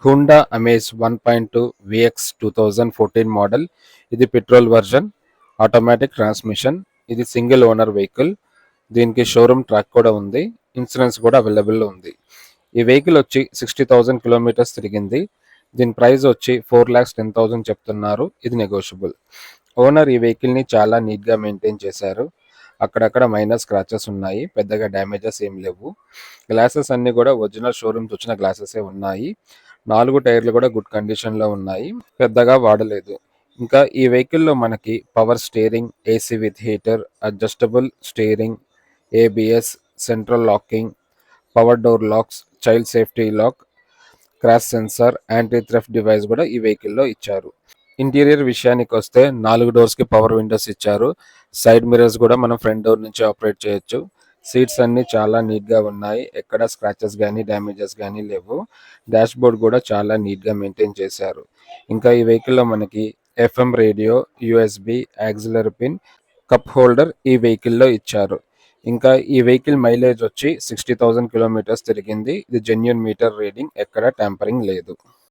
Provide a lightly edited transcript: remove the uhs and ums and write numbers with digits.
Honda amaze 1.2 vx 2014 model. ఇది petrol version, automatic transmission. ఇది single owner vehicle. దీనికి showroom track కూడా ఉంది, ఇన్సూరెన్స్ కూడా అవైలబుల్ ఉంది. ఈ వెహికల్ వచ్చి 60,000 కిలోమీటర్స్ తిరిగింది. దీని ప్రైస్ వచ్చి 4,10,000 చెప్తున్నారు. ఇది నెగోషియబుల్. ఓనర్ ఈ వెహికల్ని చాలా నీట్గా మెయింటైన్ చేశారు. అక్కడక్కడ మైనర్ స్క్రాచెస్ ఉన్నాయి, పెద్దగా డ్యామేజెస్ ఏం లేవు. గ్లాసెస్ అన్ని కూడా ఒరిజినల్ షోరూమ్స్ వచ్చిన గ్లాసెసే ఉన్నాయి. 4 టైర్లు కూడా గుడ్ కండిషన్లో ఉన్నాయి, పెద్దగా వాడలేదు. ఇంకా ఈ వెహికల్లో మనకి power steering, AC with heater, adjustable steering, ABS, central locking, power door locks, child safety lock, crash sensor, anti theft device కూడా ఈ వెహికల్లో ఇచ్చారు. ఇంటీరియర్ విషయానికి వస్తే 4 డోర్స్కి పవర్ విండోస్ ఇచ్చారు. సైడ్ మిర్రర్స్ కూడా మనం ఫ్రంట్ డోర్ నుంచి ఆపరేట్ చేయొచ్చు. సీట్స్ అన్ని చాలా నీట్గా ఉన్నాయి, ఎక్కడ స్క్రాచెస్ కానీ డ్యామేజెస్ కానీ లేవు. డాష్ బోర్డ్ కూడా చాలా నీట్గా మెయింటైన్ చేశారు. ఇంకా ఈ వెహికల్లో మనకి FM radio, USB, auxiliary pin, cup holder ఈ వెహికల్లో ఇచ్చారు. ఇంకా ఈ వెహికల్ మైలేజ్ వచ్చి 60,000 కిలోమీటర్స్ తిరిగింది. ఇది జెన్యూన్ మీటర్ రీడింగ్, ఎక్కడ ట్యాంపరింగ్ లేదు.